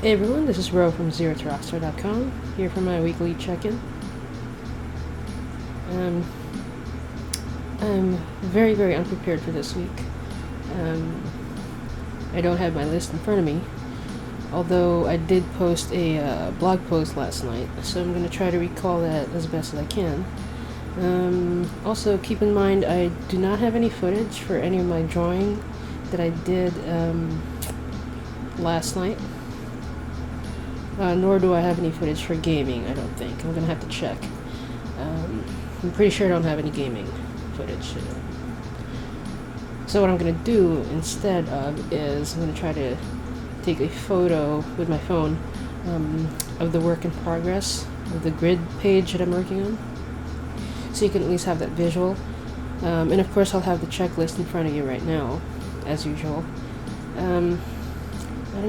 Hey everyone, this is Ro from ZeroToRockstar.com, here for my weekly check-in. I'm very, very unprepared for this week. I don't have my list in front of me, although I did post a blog post last night, so I'm going to try to recall that as best as I can. Also, keep in mind I do not have any footage for any of my drawing that I did last night. Nor do I have any footage for gaming, I don't think. I'm going to have to check. I'm pretty sure I don't have any gaming footage. So what I'm going to do instead of is I'm going to try to take a photo with my phone of the work in progress, of the grid page that I'm working on. So you can at least have that visual. And of course I'll have the checklist in front of you right now, as usual. I don't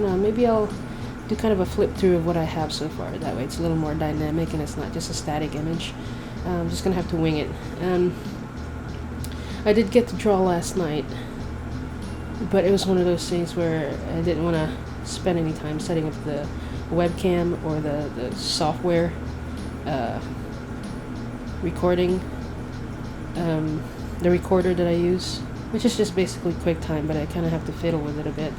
know, maybe I'll do kind of a flip through of what I have so far. That way it's a little more dynamic and it's not just a static image. I'm just going to have to wing it. I did get to draw last night, but it was one of those things where I didn't want to spend any time setting up the webcam or the software recording, the recorder that I use, which is just basically QuickTime, but I kind of have to fiddle with it a bit.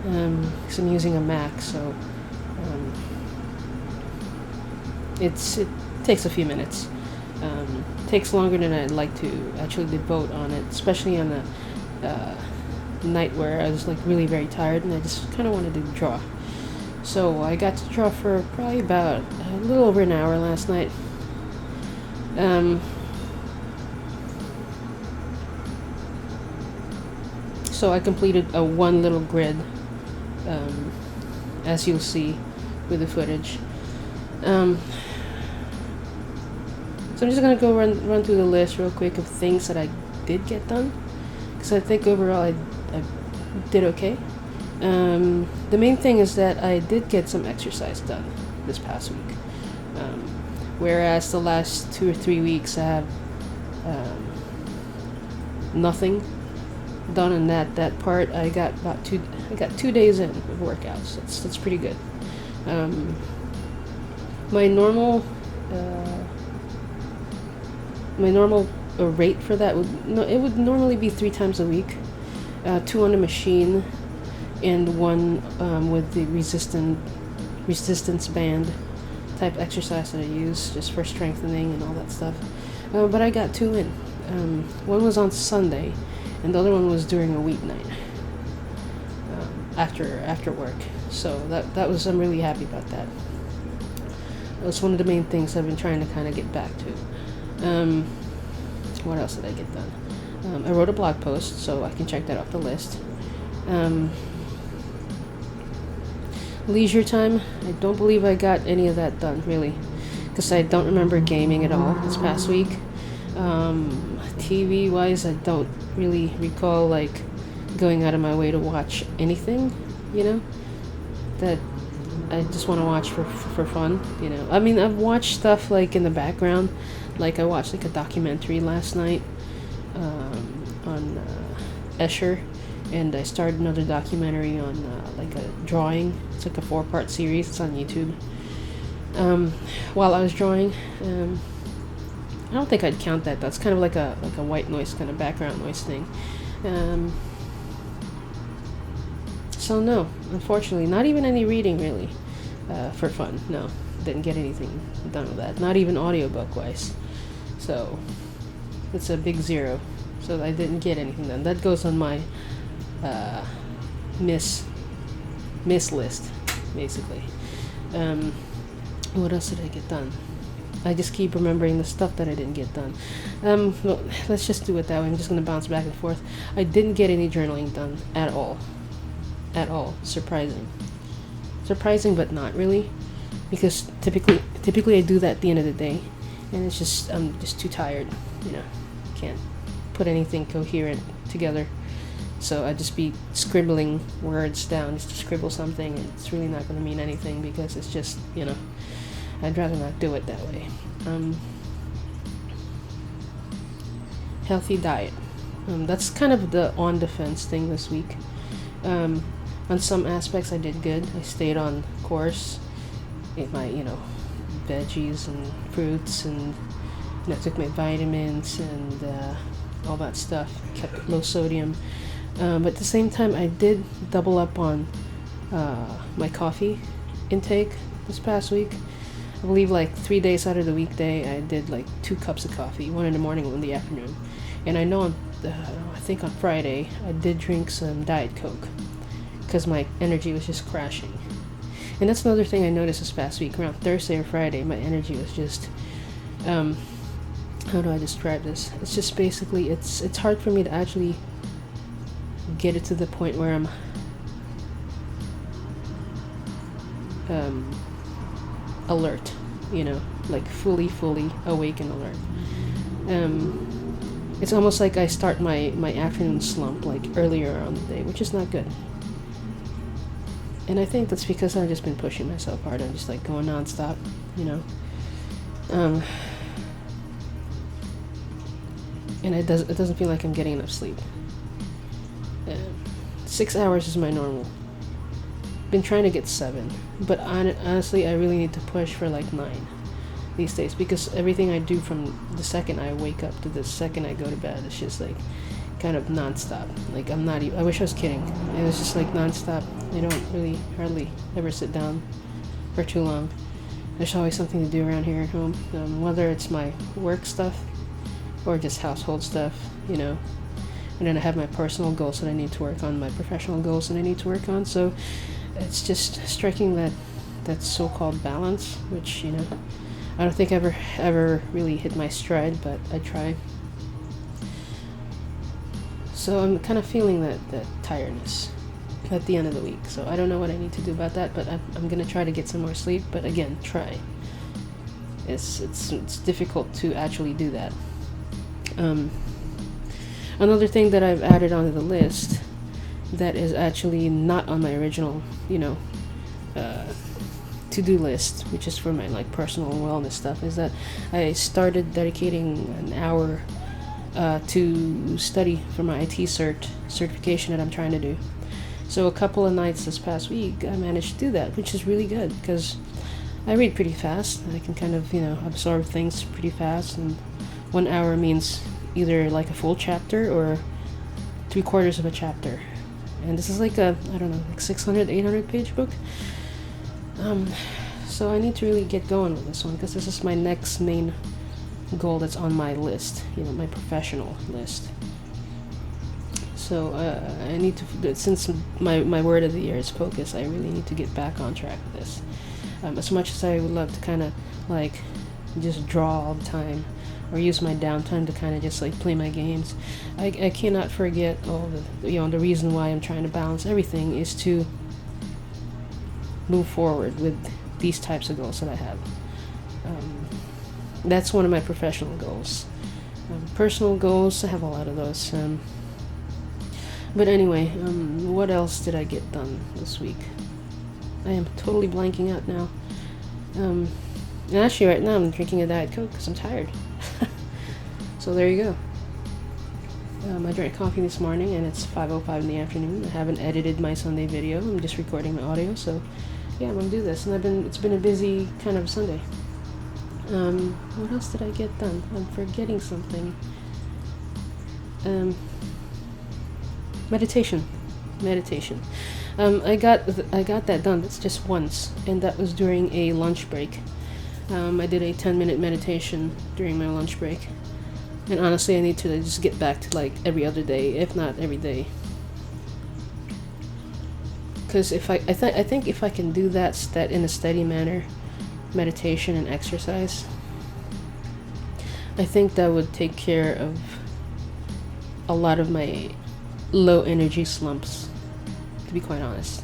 Because I'm using a Mac, so it takes a few minutes. Takes longer than I'd like to actually devote on it, especially on a night where I was like really very tired and I just kind of wanted to draw. So I got to draw for probably about a little over an hour last night. So I completed a one little grid. As you'll see with the footage. So I'm just going to go run through the list real quick of things that I did get done, because I think overall I did okay. The main thing is that I did get some exercise done this past week, whereas the last 2 or 3 weeks I have nothing done in that part. I got 2 days in of workouts. That's pretty good. My normal rate for that would normally be 3 times a week, 2 on the machine and 1 with the resistance band type exercise that I use just for strengthening and all that stuff. But I got 2 in. One was on Sunday, and the other one was during a weeknight after work. So that was, I'm really happy about that. That was one of the main things I've been trying to kind of get back to. What else did I get done? I wrote a blog post, so I can check that off the list. Leisure time, I don't believe I got any of that done, really, because I don't remember gaming at all this past week. TV wise, I don't really recall like going out of my way to watch anything, that I just want to watch for fun, I mean, I've watched stuff like in the background, like I watched like a documentary last night on Escher, and I started another documentary on like a drawing. It's like a 4-part series. It's on YouTube. While I was drawing, I don't think I'd count that. That's kind of like a white noise, kind of background noise thing. So no, unfortunately, not even any reading really, for fun. No, didn't get anything done with that. Not even audiobook wise. So it's a big 0. So I didn't get anything done. That goes on my miss list, basically. What else did I get done? I just keep remembering the stuff that I didn't get done. Well, let's just do it that way. I'm just going to bounce back and forth. I didn't get any journaling done at all. At all. Surprising, but not really, because typically I do that at the end of the day, and it's just I'm just too tired. Can't put anything coherent together. So I'd just be scribbling words down just to scribble something, and it's really not going to mean anything because it's just I'd rather not do it that way. Healthy diet. That's kind of the on-defense thing this week. On some aspects, I did good. I stayed on course. Ate my, veggies and fruits, and took my vitamins and all that stuff. Kept it low sodium. But at the same time, I did double up on my coffee intake this past week. I believe like 3 days out of the weekday, I did like 2 cups of coffee, one in the morning, one in the afternoon. And I know I think on Friday, I did drink some Diet Coke because my energy was just crashing. And that's another thing I noticed this past week. Around Thursday or Friday, my energy was just, how do I describe this? It's just basically, it's hard for me to actually get it to the point where I'm alert, like fully awake and alert. It's almost like I start my afternoon slump like earlier on the day, which is not good. And I think that's because I've just been pushing myself hard. I'm just like going nonstop, and it doesn't feel like I'm getting enough sleep. 6 hours is my normal. Been trying to get 7, but honestly, I really need to push for like 9 these days, because everything I do from the second I wake up to the second I go to bed is just like kind of nonstop. Like I'm not even, I wish I was kidding. It was just like nonstop. I don't really hardly ever sit down for too long. There's always something to do around here at home, whether it's my work stuff or just household stuff, And then I have my personal goals that I need to work on, my professional goals that I need to work on. So it's just striking that so-called balance, which, I don't think I ever really hit my stride, but I try. So I'm kind of feeling that tiredness at the end of the week. So I don't know what I need to do about that, but I'm going to try to get some more sleep. But again, try. It's difficult to actually do that. Another thing that I've added onto the list that is actually not on my original, to-do list, which is for my like personal wellness stuff, is that I started dedicating an hour to study for my IT certification that I'm trying to do. So a couple of nights this past week, I managed to do that, which is really good because I read pretty fast. I can kind of, absorb things pretty fast, and 1 hour means either like a full chapter or 3/4 of a chapter. And this is like a, I don't know, like 600, 800 page book. So I need to really get going with this one, because this is my next main goal that's on my list, my professional list. So I need to, since my word of the year is focus, I really need to get back on track with this. As much as I would love to kind of like just draw all the time, or use my downtime to kind of just like play my games, I cannot forget all the reason why I'm trying to balance everything is to move forward with these types of goals that I have. That's one of my professional goals. Personal goals, I have a lot of those. But anyway, what else did I get done this week? I am totally blanking out now. And actually right now I'm drinking a Diet Coke because I'm tired. So there you go. I drank coffee this morning and it's 5:05 in the afternoon. I haven't edited my Sunday video. I'm just recording my audio, so yeah, I'm gonna do this. And it's been a busy kind of Sunday. What else did I get done? I'm forgetting something. Meditation. I got that done. It's just once, and that was during a lunch break. I did a 10-minute meditation during my lunch break. And honestly, I need to just get back to like every other day, if not every day. Because I think if I can do that in a steady manner, meditation and exercise, I think that would take care of a lot of my low energy slumps, to be quite honest.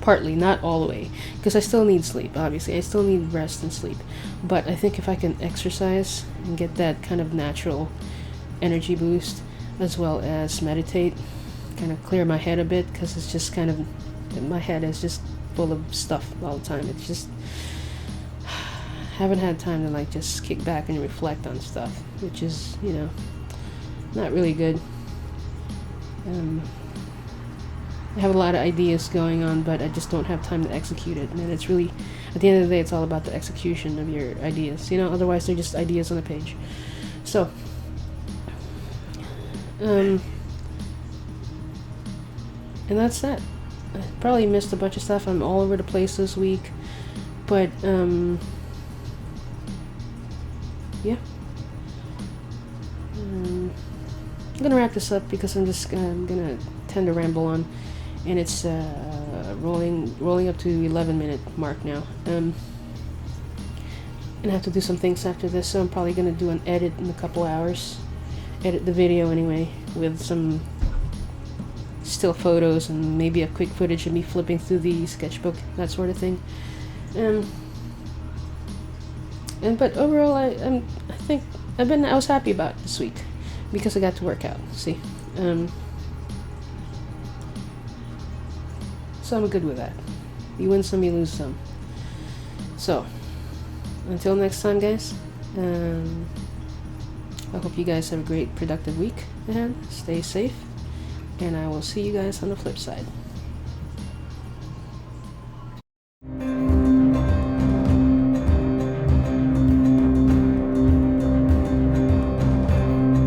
Partly, not all the way, because I still need sleep, obviously. I still need rest and sleep. But I think if I can exercise and get that kind of natural energy boost, as well as meditate, kind of clear my head a bit, because it's just kind of, my head is just full of stuff all the time. It's just, haven't had time to like just kick back and reflect on stuff, which is, not really good. I have a lot of ideas going on, but I just don't have time to execute it. And it's really, at the end of the day, it's all about the execution of your ideas. You know, otherwise they're just ideas on a page. So, and that's that. I probably missed a bunch of stuff. I'm all over the place this week, but yeah. I'm gonna wrap this up because I'm gonna tend to ramble on, and it's rolling up to 11-minute mark now. And I have to do some things after this, so I'm probably gonna do an edit in a couple hours. Edit the video anyway with some still photos and maybe a quick footage of me flipping through the sketchbook, that sort of thing. But overall, I think I was happy about it this week because I got to work out. See, so I'm good with that. You win some, you lose some. So until next time, guys. I hope you guys have a great, productive week ahead. Stay safe, and I will see you guys on the flip side.